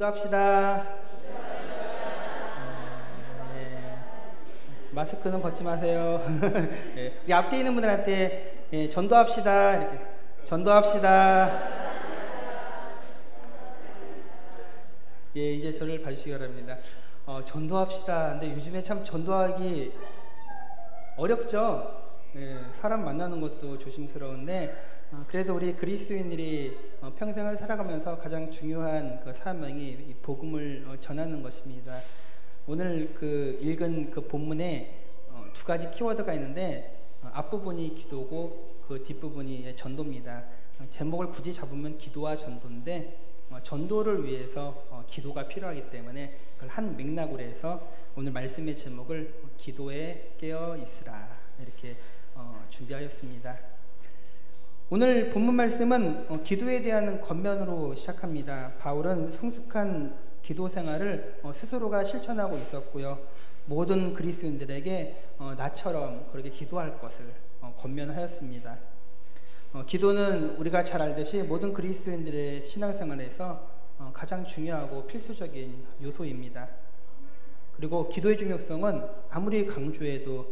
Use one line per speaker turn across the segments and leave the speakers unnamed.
기도합시다. 네. 마스크는 벗지 마세요. 네. 우리 앞에 있는 분들한테 전도합시다. 이렇게 전도합시다. 예, 이제 저를 봐주시기 바랍니다. 전도합시다. 근데 요즘에 참 전도하기 어렵죠. 예, 사람 만나는 것도 조심스러운데 그래도 우리 그리스도인들이 평생을 살아가면서 가장 중요한 그 사명이 이 복음을 전하는 것입니다. 오늘 그 읽은 그 본문에 두 가지 키워드가 있는데 앞부분이 기도고 그 뒷부분이 전도입니다. 제목을 굳이 잡으면 기도와 전도인데 전도를 위해서 기도가 필요하기 때문에 그걸 한 맥락으로 해서 오늘 말씀의 제목을 기도에 깨어 있으라 이렇게 준비하였습니다. 오늘 본문 말씀은 기도에 대한 권면으로 시작합니다. 바울은 성숙한 기도 생활을 스스로가 실천하고 있었고요. 모든 그리스도인들에게 나처럼 그렇게 기도할 것을 권면하였습니다. 기도는 우리가 잘 알듯이 모든 그리스도인들의 신앙생활에서 가장 중요하고 필수적인 요소입니다. 그리고 기도의 중요성은 아무리 강조해도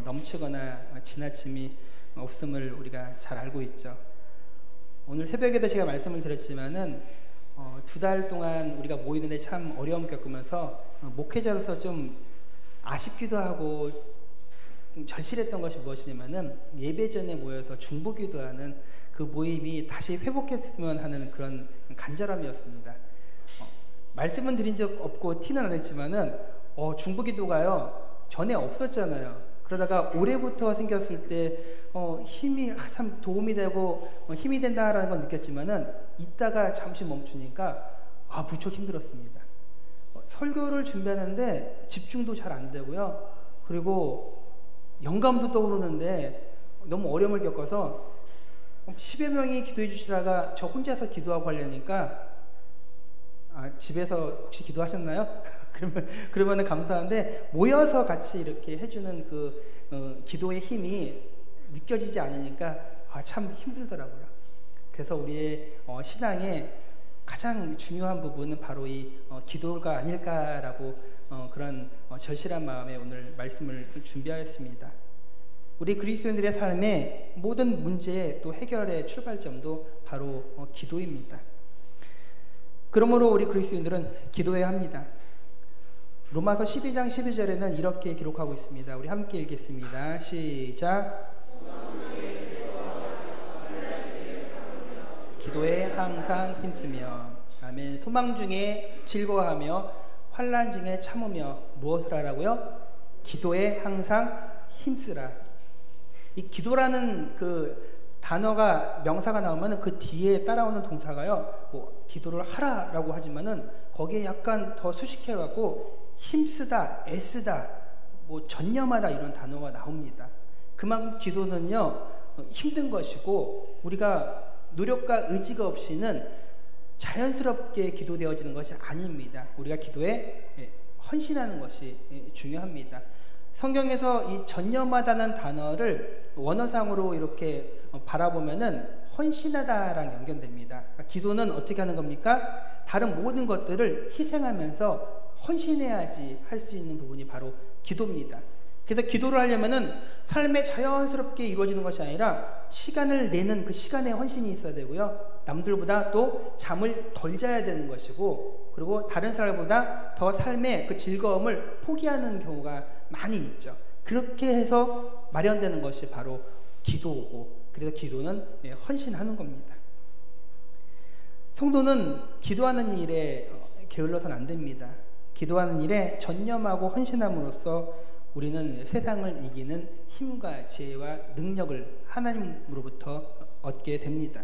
넘치거나 지나침이 없음을 우리가 잘 알고 있죠. 오늘 새벽에도 제가 말씀을 드렸지만은 2달 동안 우리가 모이는데 참 어려움 겪으면서 목회자로서 좀 아쉽기도 하고 절실했던 것이 무엇이냐면은 예배 전에 모여서 중보기도하는 그 모임이 다시 회복했으면 하는 그런 간절함이었습니다. 말씀은 드린 적 없고 티는 안 했지만은 중보기도가요 전에 없었잖아요. 그러다가 올해부터 생겼을 때 힘이 참 도움이 되고 힘이 된다라는 건 느꼈지만은 있다가 잠시 멈추니까 무척 힘들었습니다. 설교를 준비하는데 집중도 잘 안 되고요. 그리고 영감도 떠오르는데 너무 어려움을 겪어서 10여 명이 기도해 주시다가 저 혼자서 기도하고 하려니까 집에서 혹시 기도하셨나요? 그러면 감사한데 모여서 같이 이렇게 해주는 그 기도의 힘이 느껴지지 않으니까 참 힘들더라고요. 그래서 우리의 신앙의 가장 중요한 부분은 바로 이 기도가 아닐까라고 그런 절실한 마음에 오늘 말씀을 준비하였습니다. 우리 그리스도인들의 삶의 모든 문제의 또 해결의 출발점도 바로 기도입니다. 그러므로 우리 그리스도인들은 기도해야 합니다. 로마서 12장 12절에는 이렇게 기록하고 있습니다. 우리 함께 읽겠습니다. 시작. 기도에 항상 힘쓰며 아멘. 소망 중에 즐거워하며 환난 중에 참으며 무엇을 하라고요? 기도에 항상 힘쓰라. 이 기도라는 그 단어가 명사가 나오면 그 뒤에 따라오는 동사가요, 뭐 기도를 하라라고 하지만은 거기에 약간 더 수식해갖고 힘쓰다, 애쓰다, 뭐 전념하다 이런 단어가 나옵니다. 그만큼 기도는요 힘든 것이고 우리가 노력과 의지가 없이는 자연스럽게 기도되어지는 것이 아닙니다. 우리가 기도에 헌신하는 것이 중요합니다. 성경에서 이 전념하다는 단어를 원어상으로 이렇게 바라보면은 헌신하다랑 연결됩니다. 그러니까 기도는 어떻게 하는 겁니까? 다른 모든 것들을 희생하면서 헌신해야지 할 수 있는 부분이 바로 기도입니다. 그래서 기도를 하려면은 삶에 자연스럽게 이루어지는 것이 아니라 시간을 내는 그 시간에 헌신이 있어야 되고요. 남들보다 또 잠을 덜 자야 되는 것이고, 그리고 다른 사람보다 더 삶의 그 즐거움을 포기하는 경우가 많이 있죠. 그렇게 해서 마련되는 것이 바로 기도고, 그래서 기도는 헌신하는 겁니다. 성도는 기도하는 일에 게을러서는 안 됩니다. 기도하는 일에 전념하고 헌신함으로써 우리는 세상을 이기는 힘과 지혜와 능력을 하나님으로부터 얻게 됩니다.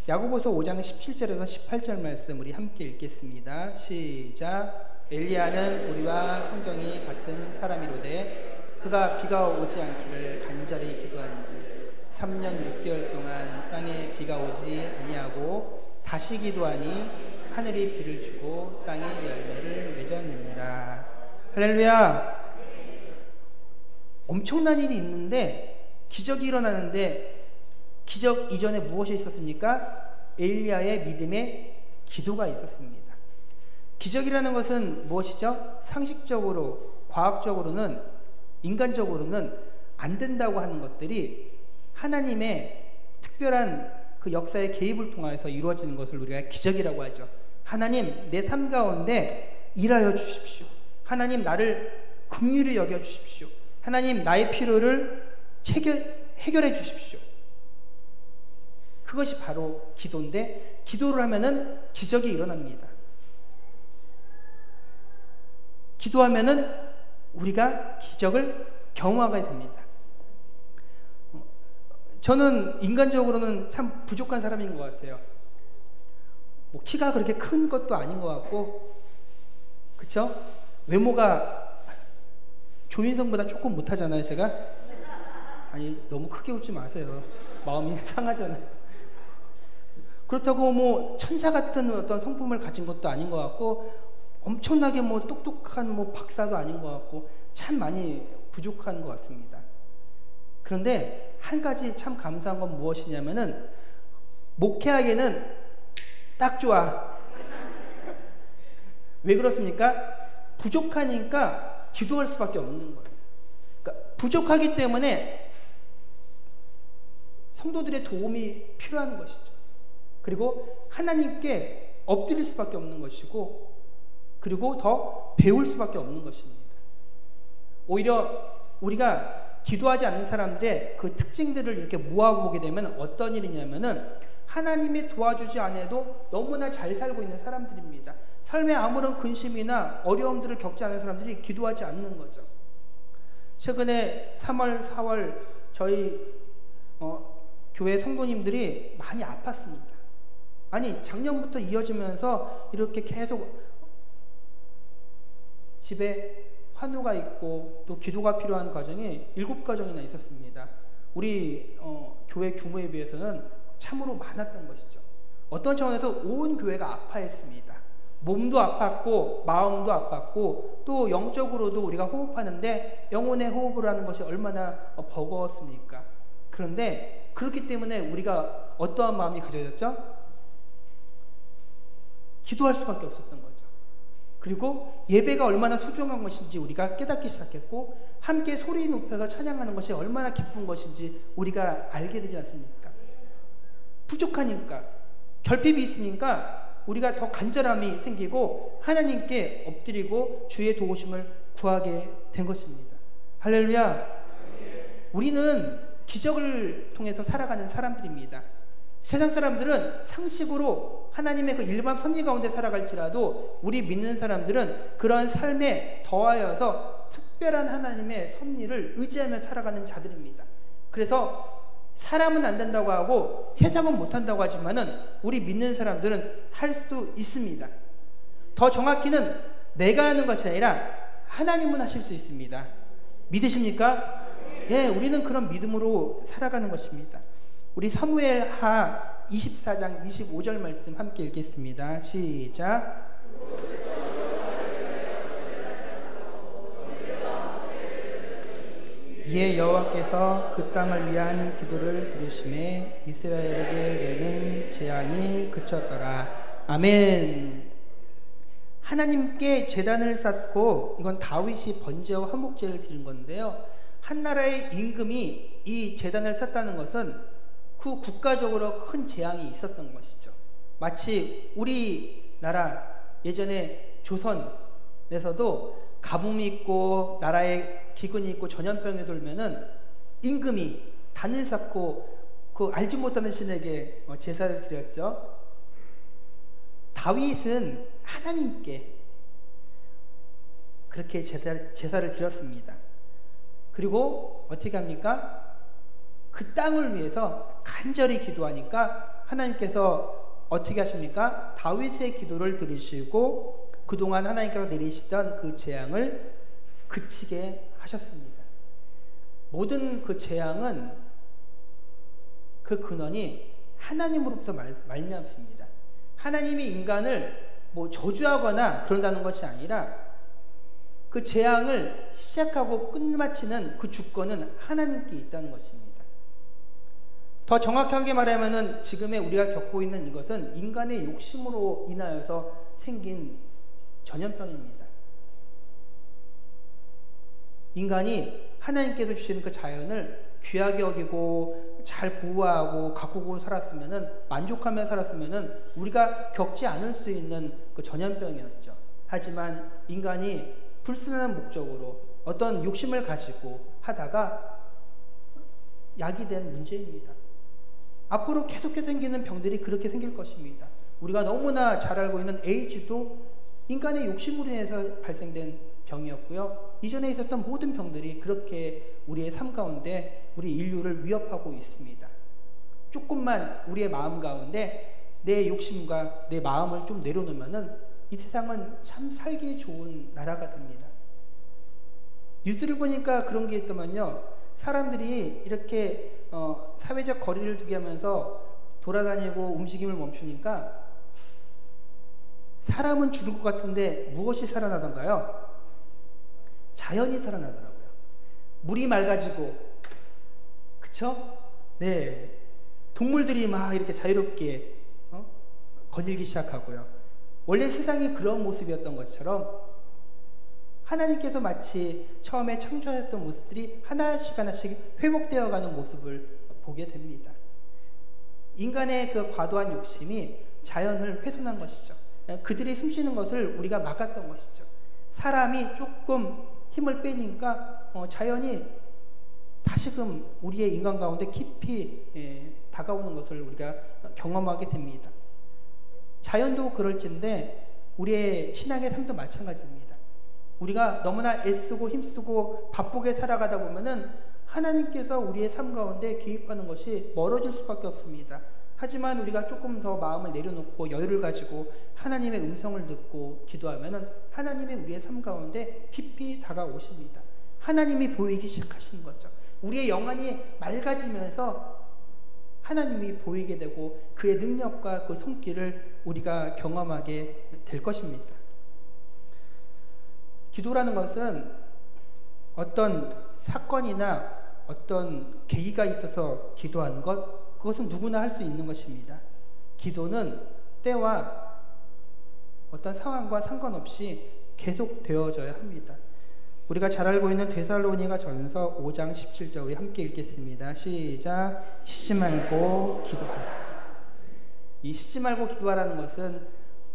야고보서 5장 17절에서 18절 말씀 우리 함께 읽겠습니다. 시작. 엘리야는 우리와 성경이 같은 사람이로되 그가 비가 오지 않기를 간절히 기도하는지 3년 6개월 동안 땅에 비가 오지 아니하고 다시 기도하니 하늘이 비를 주고 땅에 열매를 맺었느니라. 할렐루야. 엄청난 일이 있는데 기적이 일어나는데 기적 이전에 무엇이 있었습니까? 엘리야의 믿음의 기도가 있었습니다. 기적이라는 것은 무엇이죠? 상식적으로, 과학적으로는, 인간적으로는 안 된다고 하는 것들이 하나님의 특별한 그 역사의 개입을 통해서 이루어지는 것을 우리가 기적이라고 하죠. 하나님, 내 삶 가운데 일하여 주십시오. 하나님, 나를 긍휼히 여겨 주십시오. 하나님, 나의 필요를 해결해 주십시오. 그것이 바로 기도인데, 기도를 하면은 기적이 일어납니다. 기도하면은 우리가 기적을 경험하게 됩니다. 저는 인간적으로는 참 부족한 사람인 것 같아요. 뭐 키가 그렇게 큰 것도 아닌 것 같고, 그쵸? 외모가 조인성보다 조금 못하잖아요, 제가? 아니, 너무 크게 웃지 마세요. 마음이 상하잖아요. 그렇다고 뭐 천사 같은 어떤 성품을 가진 것도 아닌 것 같고, 엄청나게 뭐 똑똑한 뭐 박사도 아닌 것 같고, 참 많이 부족한 것 같습니다. 그런데 한 가지 참 감사한 건 무엇이냐면은, 목회하기에는 딱 좋아. 왜 그렇습니까? 부족하니까 기도할 수밖에 없는 거예요. 그러니까 부족하기 때문에 성도들의 도움이 필요한 것이죠. 그리고 하나님께 엎드릴 수밖에 없는 것이고, 그리고 더 배울 수밖에 없는 것입니다. 오히려 우리가 기도하지 않는 사람들의 그 특징들을 이렇게 모아보게 되면 어떤 일이냐면은, 하나님이 도와주지 않아도 너무나 잘 살고 있는 사람들입니다. 삶에 아무런 근심이나 어려움들을 겪지 않은 사람들이 기도하지 않는 거죠. 최근에 3월, 4월 저희 교회 성도님들이 많이 아팠습니다. 아니, 작년부터 이어지면서 이렇게 계속 집에 환우가 있고 또 기도가 필요한 가정이 7가정이나 있었습니다. 우리 교회 규모에 비해서는 참으로 많았던 것이죠. 어떤 차원에서 온 교회가 아파했습니다. 몸도 아팠고 마음도 아팠고, 또 영적으로도 우리가 호흡하는데 영혼의 호흡을 하는 것이 얼마나 버거웠습니까? 그런데 그렇기 때문에 우리가 어떠한 마음이 가져졌죠? 기도할 수밖에 없었던 거죠. 그리고 예배가 얼마나 소중한 것인지 우리가 깨닫기 시작했고, 함께 소리 높여서 찬양하는 것이 얼마나 기쁜 것인지 우리가 알게 되지 않습니까? 부족하니까, 결핍이 있으니까 우리가 더 간절함이 생기고 하나님께 엎드리고 주의 도우심을 구하게 된 것입니다. 할렐루야. 우리는 기적을 통해서 살아가는 사람들입니다. 세상 사람들은 상식으로 하나님의 그 일반 섭리 가운데 살아갈지라도, 우리 믿는 사람들은 그러한 삶에 더하여서 특별한 하나님의 섭리를 의지하며 살아가는 자들입니다. 그래서 사람은 안 된다고 하고 세상은 못한다고 하지만은 우리 믿는 사람들은 할 수 있습니다. 더 정확히는 내가 하는 것이 아니라 하나님은 하실 수 있습니다. 믿으십니까? 예, 우리는 그런 믿음으로 살아가는 것입니다. 우리 사무엘하 24장 25절 말씀 함께 읽겠습니다. 시작. 이에 여호와께서 그 땅을 위한 기도를 들으시매 이스라엘에게 내린 재앙이 그쳤더라. 아멘. 하나님께 제단을 쌓고, 이건 다윗이 번제와 화목제를 드린 건데요, 한 나라의 임금이 이 제단을 쌓았다는 것은 그 국가적으로 큰 재앙이 있었던 것이죠. 마치 우리나라 예전에 조선에서도 가뭄이 있고 나라에 기근이 있고 전염병이 돌면은 임금이 단을 쌓고 그 알지 못하는 신에게 제사를 드렸죠. 다윗은 하나님께 그렇게 제사를 드렸습니다. 그리고 어떻게 합니까? 그 땅을 위해서 간절히 기도하니까 하나님께서 어떻게 하십니까? 다윗의 기도를 들으시고 그동안 하나님께서 내리시던 그 재앙을 그치게 하셨습니다. 모든 그 재앙은 그 근원이 하나님으로부터 말미암습니다. 하나님이 인간을 뭐 저주하거나 그런다는 것이 아니라 그 재앙을 시작하고 끝마치는 그 주권은 하나님께 있다는 것입니다. 더 정확하게 말하면은 지금의 우리가 겪고 있는 이것은 인간의 욕심으로 인하여서 생긴 전염병입니다. 인간이 하나님께서 주시는 그 자연을 귀하게 여기고 잘 보호하고 가꾸고 살았으면은, 만족하며 살았으면은 우리가 겪지 않을 수 있는 그 전염병이었죠. 하지만 인간이 불순한 목적으로 어떤 욕심을 가지고 하다가 약이 된 문제입니다. 앞으로 계속해서 생기는 병들이 그렇게 생길 것입니다. 우리가 너무나 잘 알고 있는 에이즈도 인간의 욕심으로 인해서 발생된 병이었고요. 이전에 있었던 모든 병들이 그렇게 우리의 삶 가운데 우리 인류를 위협하고 있습니다. 조금만 우리의 마음 가운데 내 욕심과 내 마음을 좀 내려놓으면은 이 세상은 참 살기 좋은 나라가 됩니다. 뉴스를 보니까 그런 게 있더만요. 사람들이 이렇게 사회적 거리를 두게 하면서 돌아다니고 움직임을 멈추니까 사람은 죽을 것 같은데 무엇이 살아나던가요? 자연이 살아나더라고요. 물이 맑아지고, 그쵸? 네. 동물들이 막 이렇게 자유롭게 거닐기 시작하고요. 원래 세상이 그런 모습이었던 것처럼 하나님께서 마치 처음에 창조하셨던 모습들이 하나씩 하나씩 회복되어 가는 모습을 보게 됩니다. 인간의 그 과도한 욕심이 자연을 훼손한 것이죠. 그들이 숨쉬는 것을 우리가 막았던 것이죠. 사람이 조금 힘을 빼니까 자연이 다시금 우리의 인간 가운데 깊이 다가오는 것을 우리가 경험하게 됩니다. 자연도 그럴진데 우리의 신앙의 삶도 마찬가지입니다. 우리가 너무나 애쓰고 힘쓰고 바쁘게 살아가다 보면은 하나님께서 우리의 삶 가운데 개입하는 것이 멀어질 수밖에 없습니다. 하지만 우리가 조금 더 마음을 내려놓고 여유를 가지고 하나님의 음성을 듣고 기도하면은 하나님의 우리의 삶 가운데 깊이 다가오십니다. 하나님이 보이기 시작하시는 거죠. 우리의 영안이 맑아지면서 하나님이 보이게 되고 그의 능력과 그 손길을 우리가 경험하게 될 것입니다. 기도라는 것은 어떤 사건이나 어떤 계기가 있어서 기도하는 것, 그것은 누구나 할 수 있는 것입니다. 기도는 때와 어떤 상황과 상관없이 계속 되어져야 합니다. 우리가 잘 알고 있는 데살로니가 전서 5장 17절 우리 함께 읽겠습니다. 시작. 쉬지 말고 기도하라. 이 쉬지 말고 기도하라는 것은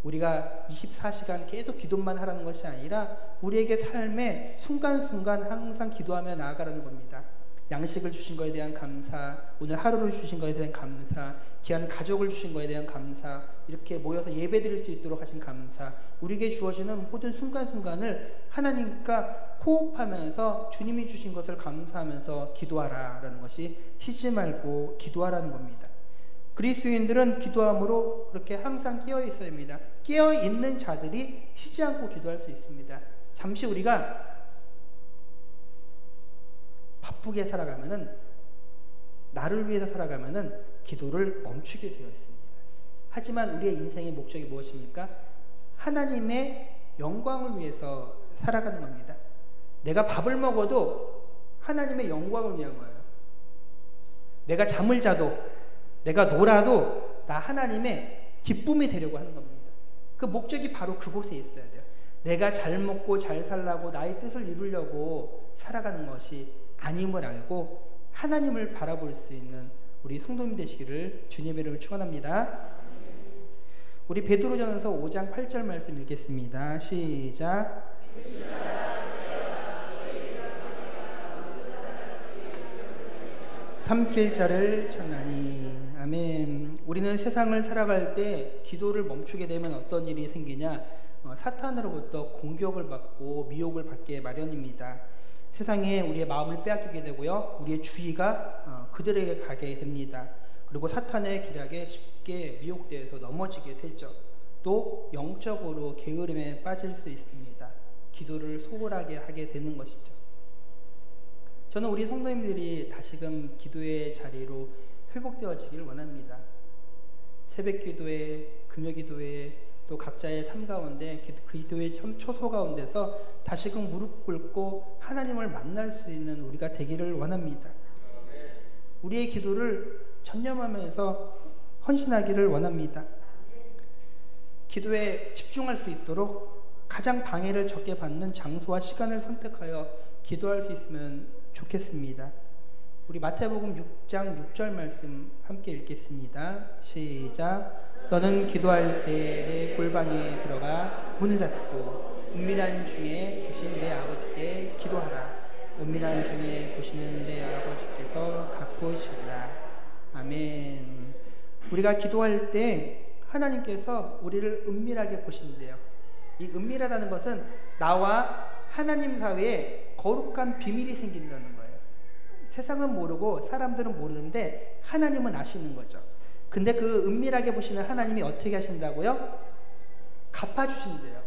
우리가 24시간 계속 기도만 하라는 것이 아니라 우리에게 삶의 순간순간 항상 기도하며 나아가라는 겁니다. 양식을 주신 것에 대한 감사, 오늘 하루를 주신 것에 대한 감사, 귀한 가족을 주신 것에 대한 감사, 이렇게 모여서 예배 드릴 수 있도록 하신 감사, 우리에게 주어지는 모든 순간순간을 하나님과 호흡하면서 주님이 주신 것을 감사하면서 기도하라라는 것이 쉬지 말고 기도하라는 겁니다. 그리스도인들은 기도함으로 그렇게 항상 깨어 있어야 합니다. 깨어 있는 자들이 쉬지 않고 기도할 수 있습니다. 잠시 우리가 바쁘게 살아가면은, 나를 위해서 살아가면은 기도를 멈추게 되어 있습니다. 하지만 우리의 인생의 목적이 무엇입니까? 하나님의 영광을 위해서 살아가는 겁니다. 내가 밥을 먹어도 하나님의 영광을 위한 거예요. 내가 잠을 자도, 내가 놀아도 나 하나님의 기쁨이 되려고 하는 겁니다. 그 목적이 바로 그곳에 있어야 돼요. 내가 잘 먹고 잘 살라고 나의 뜻을 이루려고 살아가는 것이 아님을 알고 하나님을 바라볼 수 있는 우리 성도님 되시기를 주님의 이름으로 축원합니다. 우리 베드로전서 5장 8절 말씀 읽겠습니다. 시작. 삼킬 자를 찾나니. 아멘. 우리는 세상을 살아갈 때 기도를 멈추게 되면 어떤 일이 생기냐? 사탄으로부터 공격을 받고 미혹을 받게 마련입니다. 세상에 우리의 마음을 빼앗기게 되고요, 우리의 주의가 그들에게 가게 됩니다. 그리고 사탄의 기략에 쉽게 미혹되어서 넘어지게 되죠. 또 영적으로 게으름에 빠질 수 있습니다. 기도를 소홀하게 하게 되는 것이죠. 저는 우리 성도님들이 다시금 기도의 자리로 회복되어지기를 원합니다. 새벽 기도회, 금요 기도회, 또 각자의 삶 가운데 그 기도의 초소 가운데서 다시금 무릎 꿇고 하나님을 만날 수 있는 우리가 되기를 원합니다. 우리의 기도를 전념하면서 헌신하기를 원합니다. 기도에 집중할 수 있도록 가장 방해를 적게 받는 장소와 시간을 선택하여 기도할 수 있으면 좋겠습니다. 우리 마태복음 6장 6절 말씀 함께 읽겠습니다. 시작. 너는 기도할 때 내 골방에 들어가 문을 닫고 은밀한 중에 계신 내 아버지께 기도하라. 은밀한 중에 보시는 내 아버지께서 가꾸시리라. 아멘. 우리가 기도할 때 하나님께서 우리를 은밀하게 보신대요. 이 은밀하다는 것은 나와 하나님 사이에 거룩한 비밀이 생긴다는 거예요. 세상은 모르고 사람들은 모르는데 하나님은 아시는 거죠. 근데 그 은밀하게 보시는 하나님이 어떻게 하신다고요? 갚아주신대요.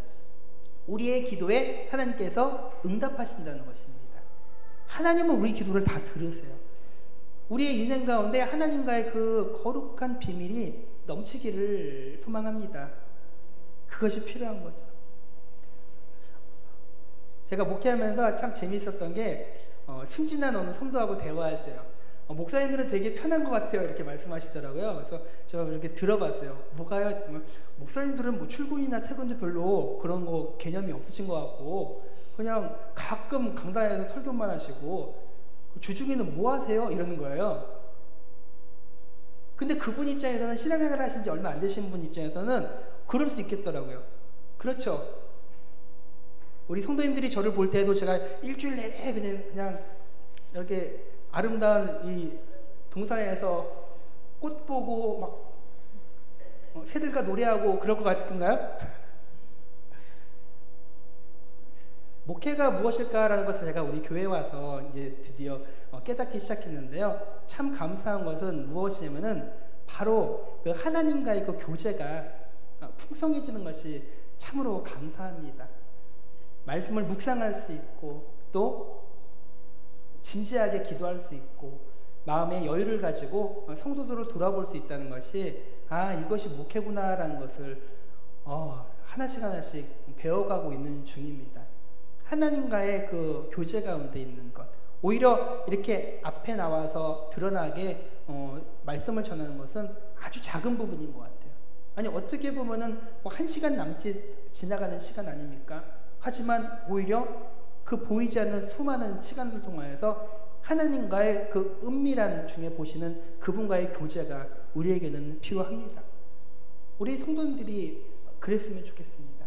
우리의 기도에 하나님께서 응답하신다는 것입니다. 하나님은 우리 기도를 다 들으세요. 우리의 인생 가운데 하나님과의 그 거룩한 비밀이 넘치기를 소망합니다. 그것이 필요한 거죠. 제가 목회하면서 참 재미있었던 게 순진한 어느 성도하고 대화할 때요. 목사님들은 되게 편한 것 같아요. 이렇게 말씀하시더라고요. 그래서 제가 그렇게 들어봤어요. 뭐가요? 목사님들은 뭐 출근이나 퇴근도 별로 그런 거 개념이 없으신 것 같고 그냥 가끔 강단에서 설교만 하시고 주중에는 뭐 하세요? 이러는 거예요. 근데 그분 입장에서는 신앙생활 하신 지 얼마 안 되신 분 입장에서는 그럴 수 있겠더라고요. 그렇죠? 우리 성도님들이 저를 볼 때도 제가 일주일 내내 그냥 이렇게 아름다운 이 동산에서 꽃 보고 막 새들과 노래하고 그럴 것 같은가요? 목회가 무엇일까라는 것을 제가 우리 교회에 와서 이제 드디어 깨닫기 시작했는데요. 참 감사한 것은 무엇이냐면은 바로 그 하나님과의 그 교제가 풍성해지는 것이 참으로 감사합니다. 말씀을 묵상할 수 있고 또 진지하게 기도할 수 있고 마음의 여유를 가지고 성도들을 돌아볼 수 있다는 것이 이것이 목회구나라는 것을 하나씩 배워가고 있는 중입니다. 하나님과의 그 교제 가운데 있는 것, 오히려 이렇게 앞에 나와서 드러나게 말씀을 전하는 것은 아주 작은 부분인 것 같아요. 아니 어떻게 보면은 뭐 1시간 남짓 지나가는 시간 아닙니까? 하지만 오히려 그 보이지 않는 수많은 시간을 통하여서 하나님과의 그 은밀한 중에 보시는 그분과의 교제가 우리에게는 필요합니다. 우리 성도님들이 그랬으면 좋겠습니다.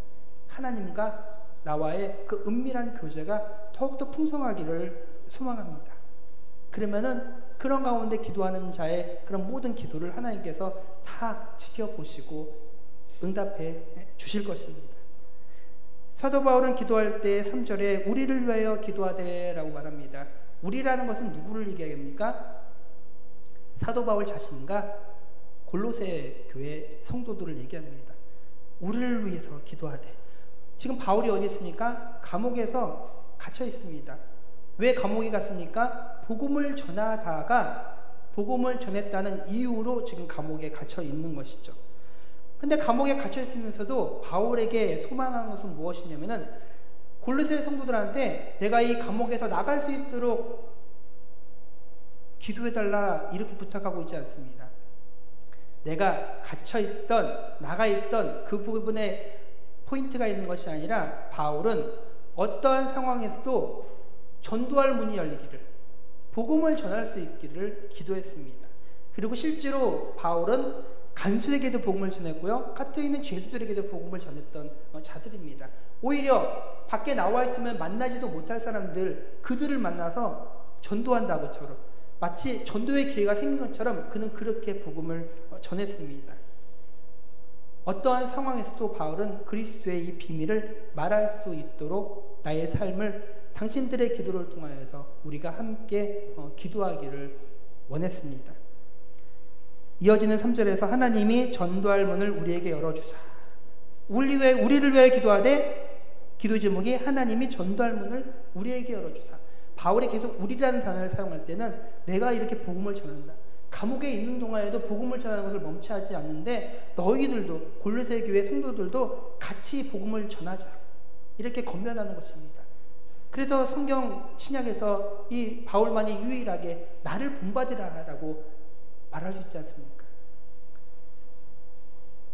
하나님과 나와의 그 은밀한 교제가 더욱더 풍성하기를 소망합니다. 그러면은 그런 가운데 기도하는 자의 그런 모든 기도를 하나님께서 다 지켜보시고 응답해 주실 것입니다. 사도 바울은 기도할 때 3절에 우리를 위하여 기도하되 라고 말합니다. 우리라는 것은 누구를 얘기합니까? 사도 바울 자신과 골로새 교회 성도들을 얘기합니다. 우리를 위해서 기도하되. 지금 바울이 어디 있습니까? 감옥에서 갇혀 있습니다. 왜 감옥에 갔습니까? 복음을 전했다는 이유로 지금 감옥에 갇혀 있는 것이죠. 근데 감옥에 갇혀 있으면서도 바울에게 소망한 것은 무엇이냐면은 골로새 성도들한테 내가 이 감옥에서 나갈 수 있도록 기도해달라 이렇게 부탁하고 있지 않습니다. 내가 갇혀있던 나가있던 그 부분에 포인트가 있는 것이 아니라 바울은 어떠한 상황에서도 전도할 문이 열리기를 복음을 전할 수 있기를 기도했습니다. 그리고 실제로 바울은 간수에게도 복음을 전했고요. 갇혀 있는 죄수들에게도 복음을 전했던 자들입니다. 오히려 밖에 나와 있으면 만나지도 못할 사람들 그들을 만나서 전도한다고처럼 마치 전도의 기회가 생긴 것처럼 그는 그렇게 복음을 전했습니다. 어떠한 상황에서도 바울은 그리스도의 이 비밀을 말할 수 있도록 나의 삶을 당신들의 기도를 통하여서 우리가 함께 기도하기를 원했습니다. 이어지는 3절에서 하나님이 전도할 문을 우리에게 열어주사. 우리를 위해 기도하되 기도 제목이 하나님이 전도할 문을 우리에게 열어주사. 바울이 계속 우리라는 단어를 사용할 때는 내가 이렇게 복음을 전한다. 감옥에 있는 동안에도 복음을 전하는 것을 멈추지 않는데 너희들도 골로새 교회 성도들도 같이 복음을 전하자. 이렇게 권면하는 것입니다. 그래서 성경 신약에서 이 바울만이 유일하게 나를 본받으라라고 말할 수 있지 않습니까?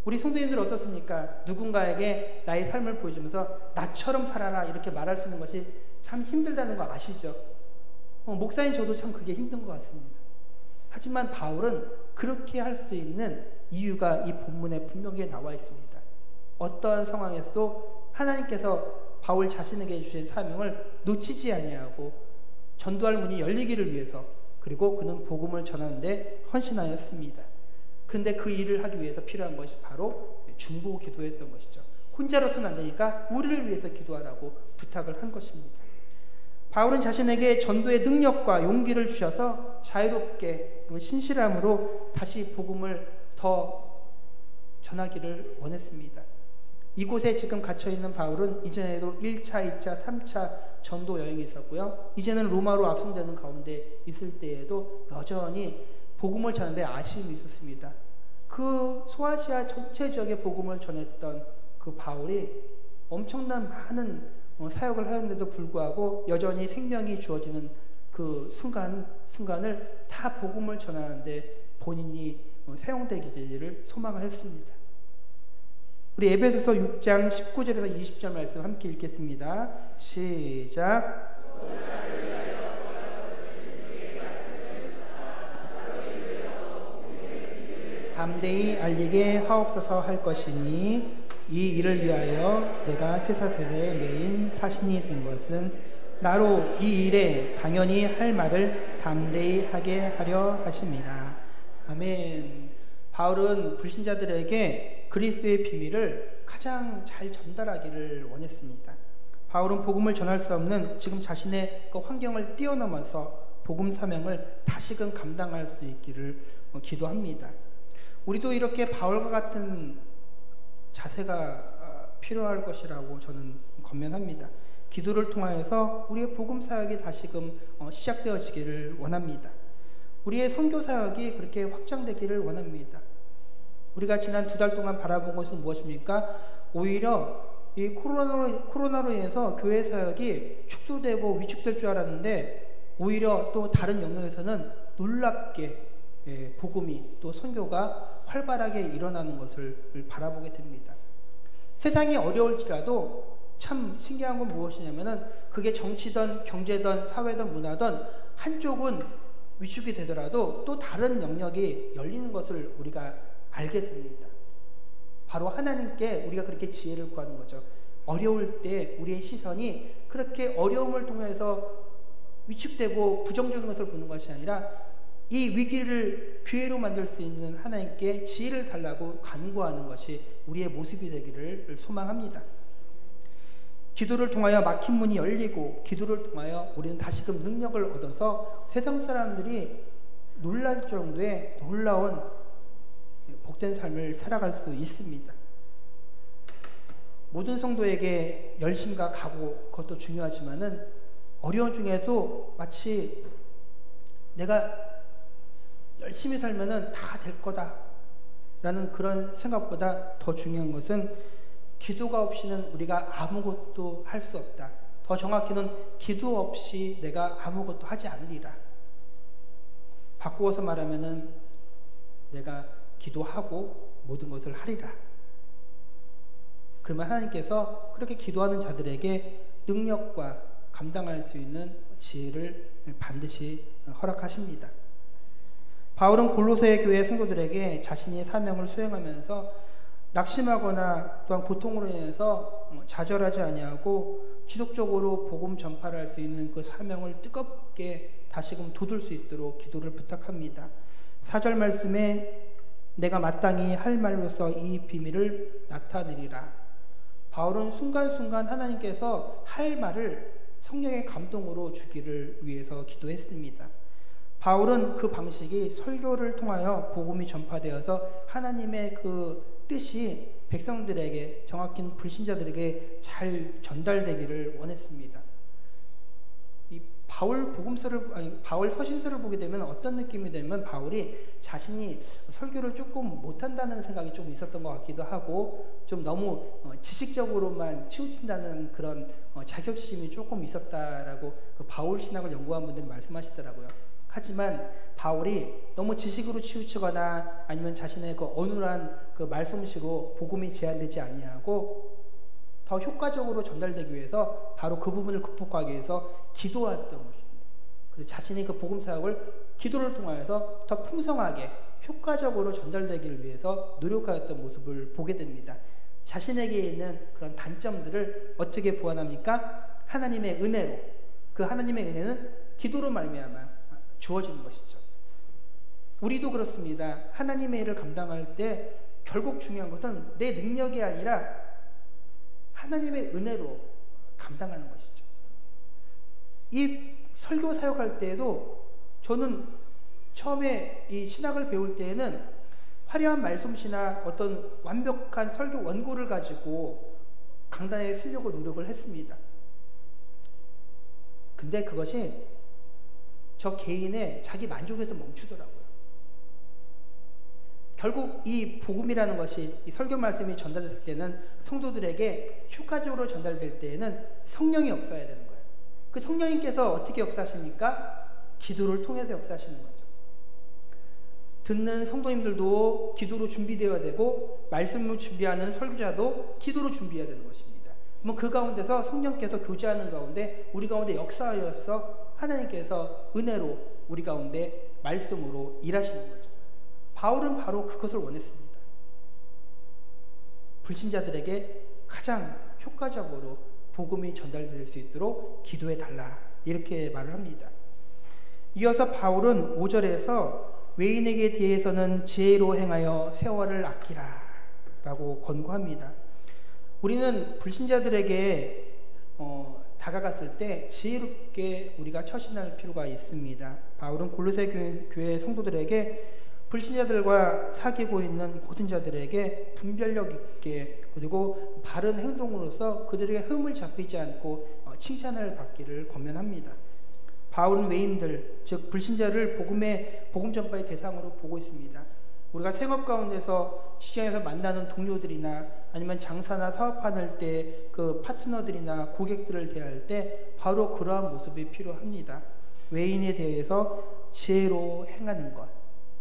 우리 성도님들 어떻습니까? 누군가에게 나의 삶을 보여주면서 나처럼 살아라 이렇게 말할 수 있는 것이 참 힘들다는 거 아시죠? 목사님 저도 참 그게 힘든 것 같습니다. 하지만 바울은 그렇게 할 수 있는 이유가 이 본문에 분명히 나와 있습니다. 어떠한 상황에서도 하나님께서 바울 자신에게 주신 사명을 놓치지 아니하고 전도할 문이 열리기를 위해서, 그리고 그는 복음을 전하는데 헌신하였습니다. 그런데 그 일을 하기 위해서 필요한 것이 바로 중보 기도였던 것이죠. 혼자로서는 안 되니까 우리를 위해서 기도하라고 부탁을 한 것입니다. 바울은 자신에게 전도의 능력과 용기를 주셔서 자유롭게 그리고 신실함으로 다시 복음을 더 전하기를 원했습니다. 이곳에 지금 갇혀있는 바울은 이전에도 1차, 2차, 3차 전도 여행이 있었고요. 이제는 로마로 압송되는 가운데 있을 때에도 여전히 복음을 전하는데 아쉬움이 있었습니다. 그 소아시아 전체 지역에 복음을 전했던 그 바울이 엄청난 많은 사역을 하였는데도 불구하고 여전히 생명이 주어지는 그 순간을 다 복음을 전하는데 본인이 사용되기를 소망하였습니다. 우리 에베소서 6장 19절에서 20절 말씀 함께 읽겠습니다. 시작. 담대히 알리게 하옵소서 할 것이니 이 일을 위하여 내가 테사셀에 매인 사신이 된 것은 나로 이 일에 당연히 할 말을 담대히 하게 하려 하심이라. 아멘. 바울은 불신자들에게 그리스도의 비밀을 가장 잘 전달하기를 원했습니다. 바울은 복음을 전할 수 없는 지금 자신의 그 환경을 뛰어넘어서 복음 사명을 다시금 감당할 수 있기를 기도합니다. 우리도 이렇게 바울과 같은 자세가 필요할 것이라고 저는 권면합니다. 기도를 통하여서 우리의 복음 사역이 다시금 시작되어지기를 원합니다. 우리의 선교 사역이 그렇게 확장되기를 원합니다. 우리가 지난 2달 동안 바라본 것은 무엇입니까? 오히려 이 코로나로 인해서 교회 사역이 축소되고 위축될 줄 알았는데 오히려 또 다른 영역에서는 놀랍게 복음이 또 선교가 활발하게 일어나는 것을 바라보게 됩니다. 세상이 어려울지라도 참 신기한 건 무엇이냐면은 그게 정치든 경제든 사회든 문화든 한쪽은 위축이 되더라도 또 다른 영역이 열리는 것을 우리가 알게 됩니다. 바로 하나님께 우리가 그렇게 지혜를 구하는 거죠. 어려울 때 우리의 시선이 그렇게 어려움을 통해서 위축되고 부정적인 것을 보는 것이 아니라 이 위기를 기회로 만들 수 있는 하나님께 지혜를 달라고 간구하는 것이 우리의 모습이 되기를 소망합니다. 기도를 통하여 막힌 문이 열리고 기도를 통하여 우리는 다시금 능력을 얻어서 세상 사람들이 놀랄 정도의 놀라운 복된 삶을 살아갈 수 있습니다. 모든 성도에게 열심과 각오, 그것도 중요하지만은 어려운 중에도 마치 내가 열심히 살면은 다 될 거다라는 그런 생각보다 더 중요한 것은 기도가 없이는 우리가 아무것도 할 수 없다. 더 정확히는 기도 없이 내가 아무것도 하지 않으리라. 바꾸어서 말하면은 내가 기도하고 모든 것을 하리라. 그러면 하나님께서 그렇게 기도하는 자들에게 능력과 감당할 수 있는 지혜를 반드시 허락하십니다. 바울은 골로새 교회 성도들에게 자신의 사명을 수행하면서 낙심하거나 또한 고통으로 인해서 좌절하지 아니하고 지속적으로 복음 전파를 할 수 있는 그 사명을 뜨겁게 다시금 돋을 수 있도록 기도를 부탁합니다. 4절 말씀에 내가 마땅히 할 말로서 이 비밀을 나타내리라. 바울은 순간순간 하나님께서 할 말을 성령의 감동으로 주기를 위해서 기도했습니다. 바울은 그 방식이 설교를 통하여 복음이 전파되어서 하나님의 그 뜻이 백성들에게, 정확히는 불신자들에게 잘 전달되기를 원했습니다. 이 바울 서신서를 보게 되면 어떤 느낌이 되면 바울이 자신이 설교를 조금 못한다는 생각이 좀 있었던 것 같기도 하고 좀 너무 지식적으로만 치우친다는 그런 자격심이 조금 있었다라고 그 바울 신학을 연구한 분들이 말씀하시더라고요. 하지만 바울이 너무 지식으로 치우치거나 아니면 자신의 그 어눌한 그 말솜씨로 복음이 제한되지 아니하고 더 효과적으로 전달되기 위해서 바로 그 부분을 극복하기 위해서 기도했던 것입니다. 그리고 자신이 그 복음 사역을 기도를 통하여서 더 풍성하게 효과적으로 전달되기를 위해서 노력하였던 모습을 보게 됩니다. 자신에게 있는 그런 단점들을 어떻게 보완합니까? 하나님의 은혜로. 그 하나님의 은혜는 기도로 말미암아 주어지는 것이죠. 우리도 그렇습니다. 하나님의 일을 감당할 때 결국 중요한 것은 내 능력이 아니라 하나님의 은혜로 감당하는 것이죠. 이 설교 사역할 때에도 저는 처음에 이 신학을 배울 때에는 화려한 말솜씨나 어떤 완벽한 설교 원고를 가지고 강단에 쓰려고 노력을 했습니다. 근데 그것이 저 개인의 자기 만족에서 멈추더라고요. 결국 이 복음이라는 것이, 이 설교 말씀이 전달될 때는 성도들에게 효과적으로 전달될 때에는 성령이 역사해야 되는 거예요. 그 성령님께서 어떻게 역사하십니까? 기도를 통해서 역사하시는 거죠. 듣는 성도님들도 기도로 준비되어야 되고 말씀을 준비하는 설교자도 기도로 준비해야 되는 것입니다. 그럼 그 가운데서 성령께서 교제하는 가운데 우리 가운데 역사하여서 하나님께서 은혜로 우리 가운데 말씀으로 일하시는 거죠. 바울은 바로 그것을 원했습니다. 불신자들에게 가장 효과적으로 복음이 전달될 수 있도록 기도해 달라, 이렇게 말을 합니다. 이어서 바울은 5절에서 외인에게 대해서는 지혜로 행하여 세월을 아끼라 라고 권고합니다. 우리는 불신자들에게 다가갔을 때 지혜롭게 우리가 처신할 필요가 있습니다. 바울은 골로새 교회 성도들에게 불신자들과 사귀고 있는 모든 자들에게 분별력 있게 그리고 바른 행동으로서 그들에게 흠을 잡히지 않고 칭찬을 받기를 권면합니다. 바울은 외인들, 즉 불신자를 복음 전파의 대상으로 보고 있습니다. 우리가 생업 가운데서 직장에서 만나는 동료들이나 아니면 장사나 사업하는 때 그 파트너들이나 고객들을 대할 때 바로 그러한 모습이 필요합니다. 외인에 대해서 지혜로 행하는 것,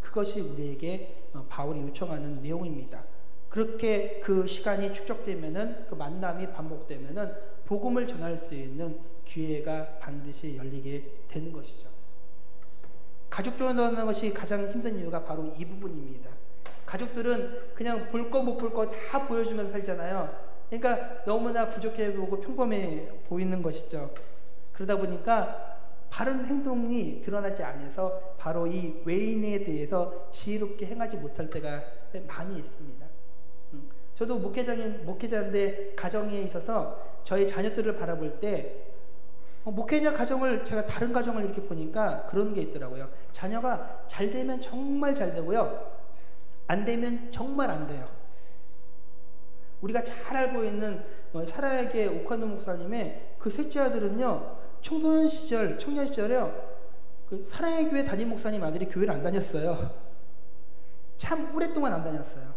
그것이 우리에게 바울이 요청하는 내용입니다. 그렇게 그 시간이 축적되면은, 그 만남이 반복되면은 복음을 전할 수 있는 기회가 반드시 열리게 되는 것이죠. 가족 조언하는 것이 가장 힘든 이유가 바로 이 부분입니다. 가족들은 그냥 볼 거 못 볼 거 다 보여주면서 살잖아요. 그러니까 너무나 부족해 보이고 평범해 보이는 것이죠. 그러다 보니까 바른 행동이 드러나지 않아서 바로 이 외인에 대해서 지혜롭게 행하지 못할 때가 많이 있습니다. 저도 목회자인데 가정에 있어서 저희 자녀들을 바라볼 때 목회자 가정을, 제가 다른 가정을 이렇게 보니까 그런 게 있더라고요. 자녀가 잘 되면 정말 잘 되고요, 안 되면 정말 안 돼요. 우리가 잘 알고 있는 사랑에게 오카노 목사님의 그 셋째 아들은요, 청년 시절에요, 그 사랑의 교회 담임 목사님 아들이 교회를 안 다녔어요. 참 오랫동안 안 다녔어요.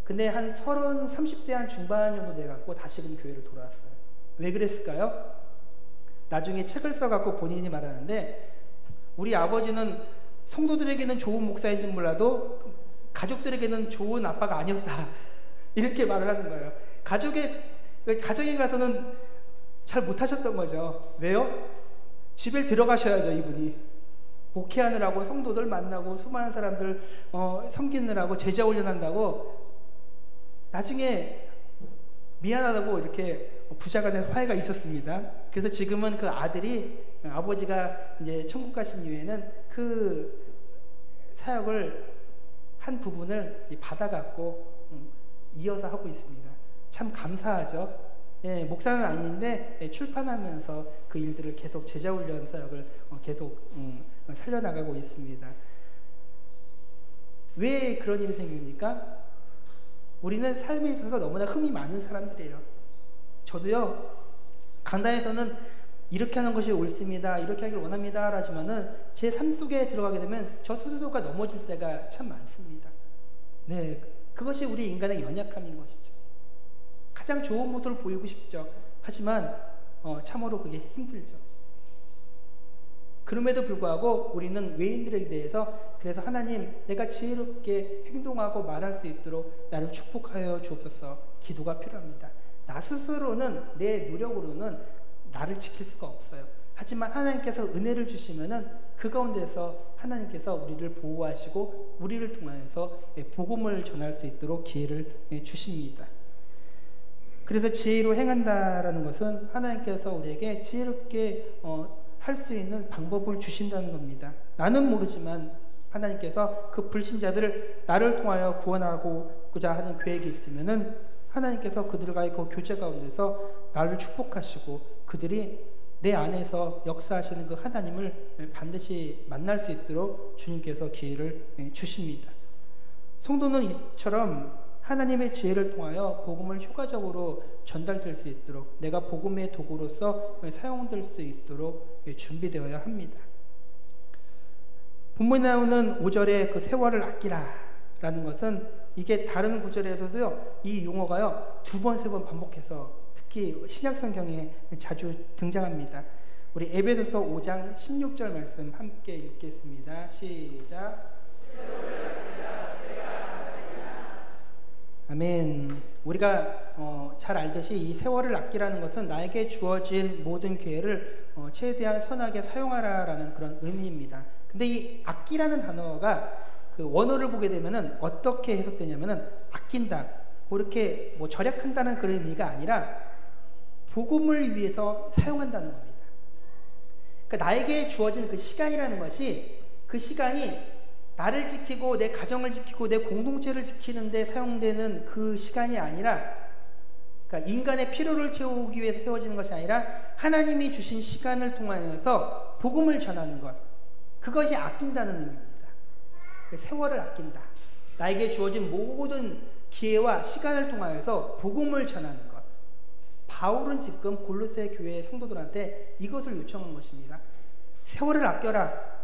근데 한 30대 한 중반 정도 돼갖고 다시금 교회로 돌아왔어요. 왜 그랬을까요? 나중에 책을 써갖고 본인이 말하는데, 우리 아버지는 성도들에게는 좋은 목사인지 몰라도 가족들에게는 좋은 아빠가 아니었다, 이렇게 말을 하는 거예요. 가정에 가서는 잘 못하셨던 거죠. 왜요? 집에 들어가셔야죠. 이분이 목회하느라고, 성도들 만나고 수많은 사람들 섬기느라고, 제자 훈련한다고 나중에 미안하다고 이렇게 부자간에 화해가 있었습니다. 그래서 지금은 그 아들이, 아버지가 이제 천국 가신 이후에는 그 사역을 한 부분을 받아갖고 이어서 하고 있습니다. 참 감사하죠. 예, 목사는 아닌데 출판하면서 그 일들을 계속, 제자훈련 사역을 계속 살려나가고 있습니다. 왜 그런 일이 생깁니까? 우리는 삶에 있어서 너무나 흠이 많은 사람들이에요. 저도요, 강단에서는 이렇게 하는 것이 옳습니다, 이렇게 하길 원합니다 라지만은 제 삶 속에 들어가게 되면 저 스스로가 넘어질 때가 참 많습니다. 네, 그것이 우리 인간의 연약함인 것이죠. 가장 좋은 모습을 보이고 싶죠. 하지만 참으로 그게 힘들죠. 그럼에도 불구하고 우리는 외인들에 대해서 그래서 하나님 내가 지혜롭게 행동하고 말할 수 있도록 나를 축복하여 주옵소서 기도가 필요합니다. 나 스스로는 내 노력으로는 나를 지킬 수가 없어요. 하지만 하나님께서 은혜를 주시면은 그 가운데서 하나님께서 우리를 보호하시고 우리를 통하여서 복음을 전할 수 있도록 기회를 주십니다. 그래서 지혜로 행한다라는 것은 하나님께서 우리에게 지혜롭게 할 수 있는 방법을 주신다는 겁니다. 나는 모르지만 하나님께서 그 불신자들을 나를 통하여 구원하고자 하는 계획이 있으면은 하나님께서 그들과의 그 교제 가운데서 나를 축복하시고 그들이 내 안에서 역사하시는 그 하나님을 반드시 만날 수 있도록 주님께서 기회를 주십니다. 성도는 이처럼 하나님의 지혜를 통하여 복음을 효과적으로 전달될 수 있도록 내가 복음의 도구로서 사용될 수 있도록 준비되어야 합니다. 본문에 나오는 5절의 그 세월을 아끼라 라는 것은 이게 다른 구절에서도요 이 용어가요 2번 3번 반복해서 특히 신약성경에 자주 등장합니다. 우리 에베소서 5장 16절 말씀 함께 읽겠습니다. 시작. 아멘. 우리가 잘 알듯이 이 세월을 아끼라는 것은 나에게 주어진 모든 기회를 최대한 선하게 사용하라라는 그런 의미입니다. 근데 이 아끼라는 단어가 그 원어를 보게 되면은 어떻게 해석되냐면은 아낀다, 뭐 이렇게 뭐 절약한다는 그런 의미가 아니라 복음을 위해서 사용한다는 겁니다. 그러니까 나에게 주어진 그 시간이라는 것이 그 시간이 나를 지키고 내 가정을 지키고 내 공동체를 지키는 데 사용되는 그 시간이 아니라 그러니까 인간의 필요를 채우기 위해서 세워지는 것이 아니라 하나님이 주신 시간을 통하여서 복음을 전하는 것, 그것이 아낀다는 의미입니다. 세월을 아낀다. 나에게 주어진 모든 기회와 시간을 통하여서 복음을 전하는 것. 바울은 지금 골로새 교회 성도들한테 이것을 요청한 것입니다. 세월을 아껴라.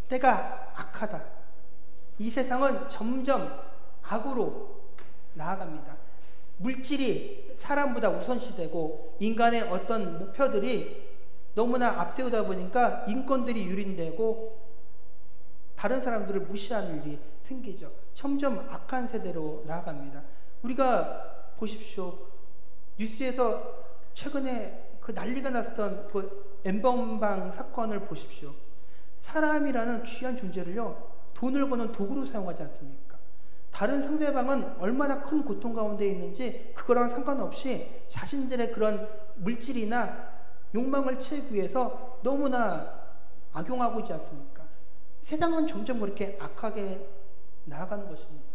때가 악하다. 이 세상은 점점 악으로 나아갑니다. 물질이 사람보다 우선시되고 인간의 어떤 목표들이 너무나 앞세우다 보니까 인권들이 유린되고 다른 사람들을 무시하는 일이 생기죠. 점점 악한 세대로 나아갑니다. 우리가 보십시오. 뉴스에서 최근에 그 난리가 났던 그 엠번방 사건을 보십시오. 사람이라는 귀한 존재를요 돈을 버는 도구로 사용하지 않습니까? 다른 상대방은 얼마나 큰 고통 가운데 있는지 그거랑 상관없이 자신들의 그런 물질이나 욕망을 채우기 위해서 너무나 악용하고 있지 않습니까? 세상은 점점 그렇게 악하게 나아가는 것입니다.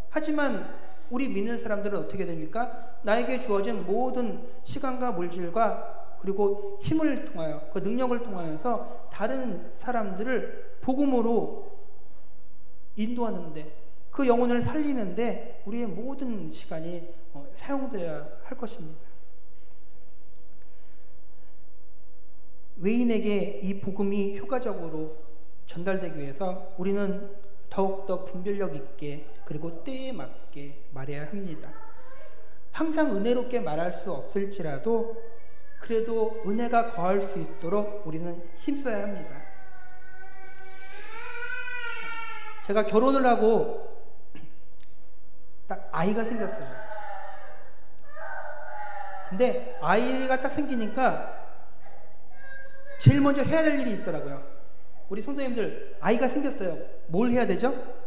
하지만 우리 믿는 사람들은 어떻게 됩니까? 나에게 주어진 모든 시간과 물질과 그리고 힘을 통하여 그 능력을 통하여서 다른 사람들을 복음으로 인도하는데 그 영혼을 살리는데 우리의 모든 시간이 사용되어야 할 것입니다. 외인에게 이 복음이 효과적으로 전달되기 위해서 우리는 더욱더 분별력 있게 그리고 때에 맞게 말해야 합니다. 항상 은혜롭게 말할 수 없을지라도 그래도 은혜가 거할 수 있도록 우리는 힘써야 합니다. 제가 결혼을 하고 딱 아이가 생겼어요. 근데 아이가 딱 생기니까 제일 먼저 해야 될 일이 있더라고요. 우리 성도님들 아이가 생겼어요. 뭘 해야 되죠?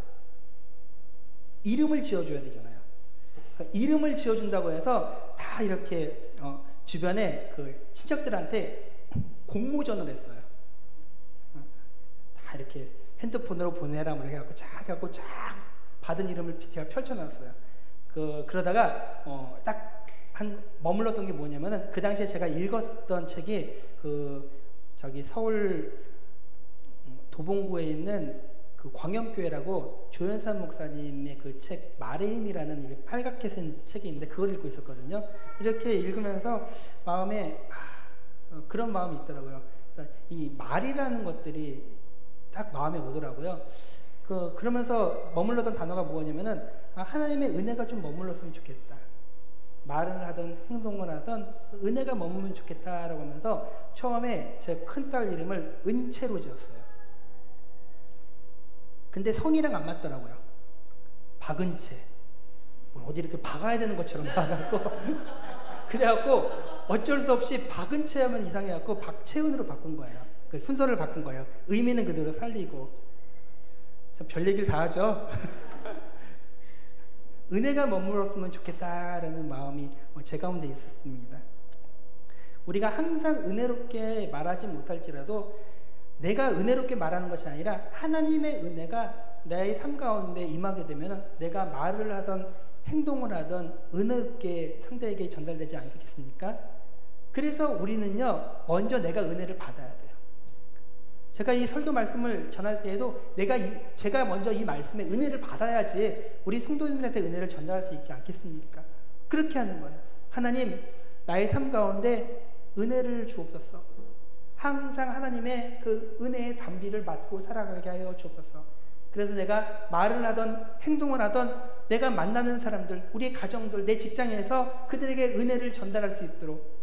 이름을 지어줘야 되잖아요. 그러니까 이름을 지어준다고 해서 다 이렇게 주변에 그 친척들한테 공모전을 했어요. 다 이렇게 핸드폰으로 보내라 뭐 이렇게 해갖고 쫙 해갖고 쫙 받은 이름을 제가 펼쳐놨어요. 그러다가 딱 한 머물렀던 게 뭐냐면은 그 당시에 제가 읽었던 책이 저기 서울 도봉구에 있는 그 광염교회라고 조현산 목사님의 그 책 말의 힘이라는 빨갛게 쓴 책이 있는데 그걸 읽고 있었거든요. 이렇게 읽으면서 마음에 그런 마음이 있더라고요. 그래서 이 말이라는 것들이 딱 마음에 오더라고요. 그러면서 머물렀던 단어가 뭐냐면은 하나님의 은혜가 좀 머물렀으면 좋겠다. 말을 하든 행동을 하든 은혜가 머무면 좋겠다라고 하면서 처음에 제 큰딸 이름을 은채로 지었어요. 근데 성이랑 안 맞더라고요. 박은채. 어디 이렇게 박아야 되는 것처럼 박아갖고 그래갖고 어쩔 수 없이 박은채 하면 이상해갖고 박채은으로 바꾼 거예요. 그 순서를 바꾼 거예요. 의미는 그대로 살리고. 참 별 얘기를 다 하죠. 은혜가 머물렀으면 좋겠다라는 마음이 제 가운데 있었습니다. 우리가 항상 은혜롭게 말하지 못할지라도 내가 은혜롭게 말하는 것이 아니라 하나님의 은혜가 나의 삶 가운데 임하게 되면 내가 말을 하던 행동을 하던 은혜롭게 상대에게 전달되지 않겠습니까? 그래서 우리는요, 먼저 내가 은혜를 받아야 돼요. 제가 이 설교 말씀을 전할 때에도 제가 먼저 이 말씀에 은혜를 받아야지 우리 성도님들한테 은혜를 전달할 수 있지 않겠습니까? 그렇게 하는 거예요. 하나님, 나의 삶 가운데 은혜를 주옵소서. 항상 하나님의 그 은혜의 담비를 맡고 살아가게 하여 주옵소서. 그래서 내가 말을 하던 행동을 하던 내가 만나는 사람들, 우리의 가정들, 내 직장에서 그들에게 은혜를 전달할 수 있도록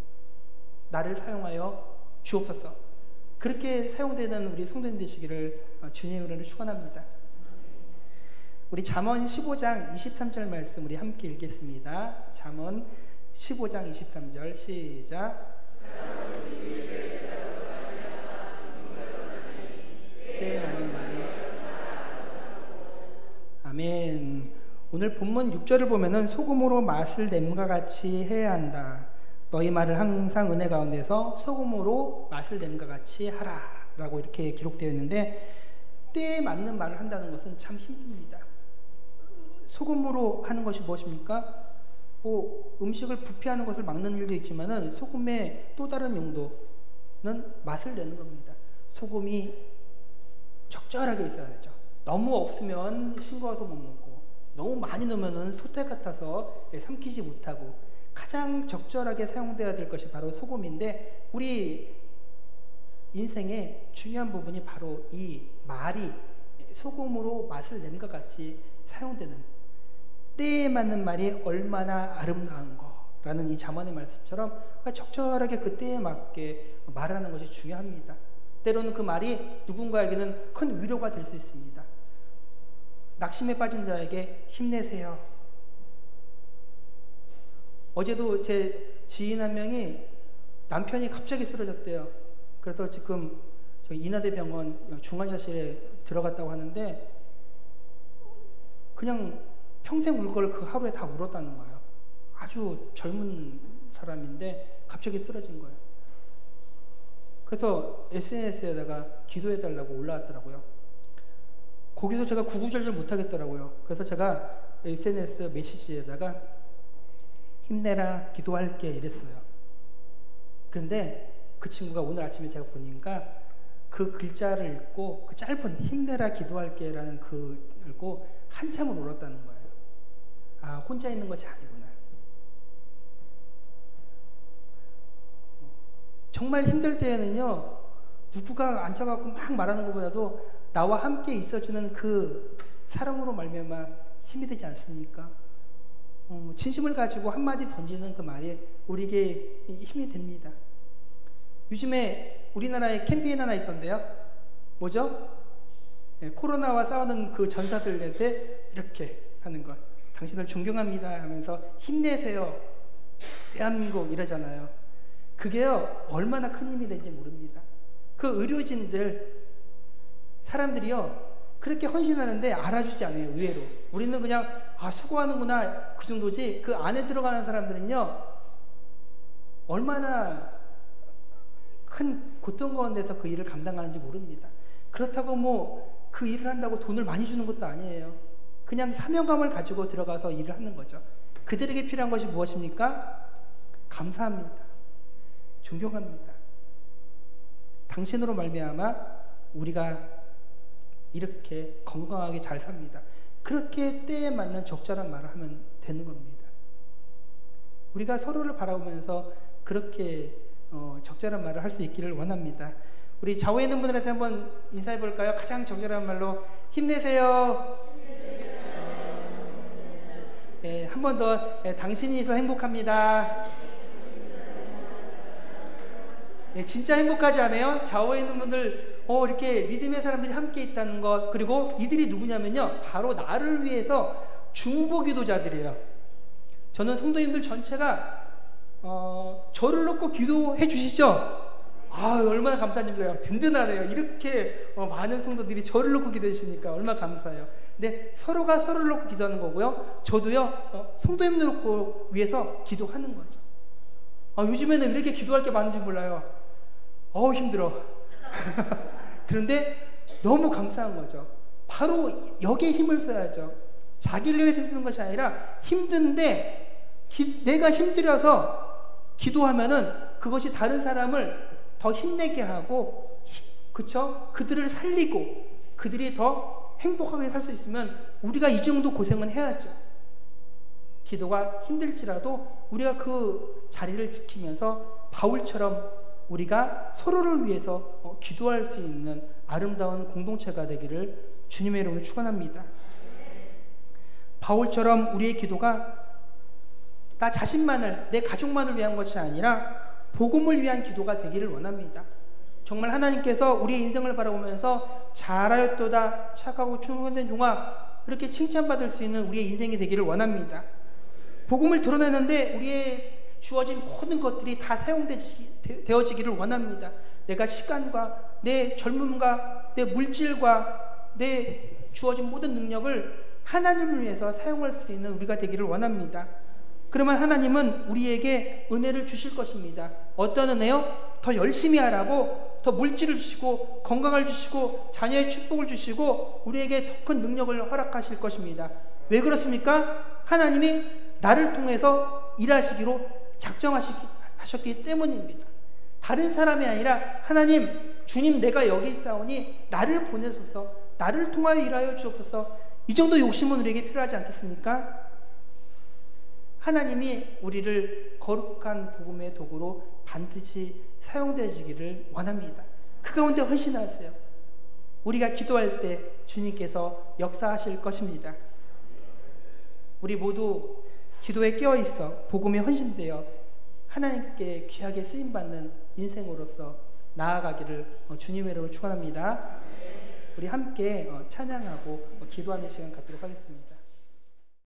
나를 사용하여 주옵소서. 그렇게 사용되는 우리 성도님 되시기를 주님의 은혜로 축원합니다. 우리 잠언 15장 23절 말씀 우리 함께 읽겠습니다. 잠언 15장 23절 시작. 때에 맞는 말이. 아멘. 오늘 본문 6절을 보면은 소금으로 맛을 냄과 같이 해야 한다. 너희 말을 항상 은혜 가운데서 소금으로 맛을 냄과 같이 하라 라고 이렇게 기록되어 있는데, 때에 맞는 말을 한다는 것은 참 힘듭니다. 소금으로 하는 것이 무엇입니까? 음식을 부패하는 것을 막는 일도 있지만은 소금의 또 다른 용도는 맛을 내는 겁니다. 소금이 적절하게 있어야 되죠. 너무 없으면 싱거워서 못 먹고, 너무 많이 넣으면 소태 같아서 삼키지 못하고, 가장 적절하게 사용되어야 될 것이 바로 소금인데, 우리 인생의 중요한 부분이 바로 이 말이 소금으로 맛을 냄과 같이 사용되는, 때에 맞는 말이 얼마나 아름다운거라는 이 잠언의 말씀처럼 적절하게 그 때에 맞게 말하는 것이 중요합니다. 때로는 그 말이 누군가에게는 큰 위로가 될 수 있습니다. 낙심에 빠진 자에게 힘내세요. 어제도 제 지인 한 명이 남편이 갑자기 쓰러졌대요. 그래서 지금 저희 인하대 병원 중환자실에 들어갔다고 하는데, 그냥 평생 울 걸 그 하루에 다 울었다는 거예요. 아주 젊은 사람인데 갑자기 쓰러진 거예요. 그래서 SNS에다가 기도해달라고 올라왔더라고요. 거기서 제가 구구절절 못하겠더라고요. 그래서 제가 SNS 메시지에다가 힘내라, 기도할게 이랬어요. 그런데 그 친구가 오늘 아침에 제가 보니까 그 글자를 읽고, 그 짧은 힘내라, 기도할게 라는 그 읽고 한참을 울었다는 거예요. 아, 혼자 있는 것이 아니구나. 정말 힘들 때에는요, 누구가 앉아갖고 막 말하는 것보다도 나와 함께 있어주는 그 사랑으로 말미암아 힘이 되지 않습니까? 진심을 가지고 한마디 던지는 그 말이 우리에게 힘이 됩니다. 요즘에 우리나라에 캠페인 하나 있던데요. 뭐죠? 코로나와 싸우는 그 전사들한테 이렇게 하는 것. 당신을 존경합니다 하면서 힘내세요, 대한민국 이러잖아요. 그게요, 얼마나 큰 힘이 되는지 모릅니다. 그 의료진들, 사람들이요, 그렇게 헌신하는데 알아주지 않아요, 의외로. 우리는 그냥, 수고하는구나, 그 정도지, 그 안에 들어가는 사람들은요, 얼마나 큰 고통 가운데서 그 일을 감당하는지 모릅니다. 그렇다고 뭐, 그 일을 한다고 돈을 많이 주는 것도 아니에요. 그냥 사명감을 가지고 들어가서 일을 하는 거죠. 그들에게 필요한 것이 무엇입니까? 감사합니다. 존경합니다. 당신으로 말미암아 우리가 이렇게 건강하게 잘 삽니다. 그렇게 때에 맞는 적절한 말을 하면 되는 겁니다. 우리가 서로를 바라보면서 그렇게 적절한 말을 할 수 있기를 원합니다. 우리 좌우에 있는 분들한테 한번 인사해 볼까요? 가장 적절한 말로 힘내세요. 한 번 더 당신이 더 행복합니다. 진짜 행복하지 않아요? 좌우에 있는 분들 이렇게 믿음의 사람들이 함께 있다는 것, 그리고 이들이 누구냐면요, 바로 나를 위해서 중보기도자들이에요. 저는 성도님들 전체가 저를 놓고 기도해 주시죠? 얼마나 감사드려요. 든든하네요. 이렇게 많은 성도들이 저를 놓고 기도해 주시니까 얼마나 감사해요. 근데 서로가 서로를 놓고 기도하는 거고요, 저도요 성도님들 놓고 위해서 기도하는 거죠. 요즘에는 왜 이렇게 기도할 게 많은지 몰라요. 힘들어. 그런데 너무 감사한 거죠. 바로 여기에 힘을 써야죠. 자기를 위해서 쓰는 것이 아니라, 힘든데 내가 힘들어서 기도하면은 그것이 다른 사람을 더 힘내게 하고, 그쵸? 그들을 살리고 그들이 더 행복하게 살 수 있으면 우리가 이 정도 고생은 해야죠. 기도가 힘들지라도 우리가 그 자리를 지키면서 바울처럼 우리가 서로를 위해서 기도할 수 있는 아름다운 공동체가 되기를 주님의 이름으로 축원합니다. 바울처럼 우리의 기도가 나 자신만을, 내 가족만을 위한 것이 아니라 복음을 위한 기도가 되기를 원합니다. 정말 하나님께서 우리의 인생을 바라보면서 잘하였도다 착하고 충성된 종아, 이렇게 칭찬받을 수 있는 우리의 인생이 되기를 원합니다. 복음을 드러내는데 우리의 주어진 모든 것들이 다 사용되어지기를 원합니다. 내가 시간과 내 젊음과 내 물질과 내 주어진 모든 능력을 하나님을 위해서 사용할 수 있는 우리가 되기를 원합니다. 그러면 하나님은 우리에게 은혜를 주실 것입니다. 어떤 은혜요? 더 열심히 하라고 더 물질을 주시고 건강을 주시고 자녀의 축복을 주시고 우리에게 더 큰 능력을 허락하실 것입니다. 왜 그렇습니까? 하나님이 나를 통해서 일하시기로 작정하셨기 때문입니다. 다른 사람이 아니라, 하나님, 주님, 내가 여기 있사오니 나를 보내소서, 나를 통하여 일하여 주옵소서. 이 정도 욕심은 우리에게 필요하지 않겠습니까? 하나님이 우리를 거룩한 복음의 도구로 반드시 사용되어지기를 원합니다. 그 가운데 헌신하세요. 우리가 기도할 때 주님께서 역사하실 것입니다. 우리 모두 기도에 깨어있어 복음에 헌신되어 하나님께 귀하게 쓰임받는 인생으로서 나아가기를 주님의 이름으로 축원합니다. 우리 함께 찬양하고 기도하는 시간 갖도록 하겠습니다.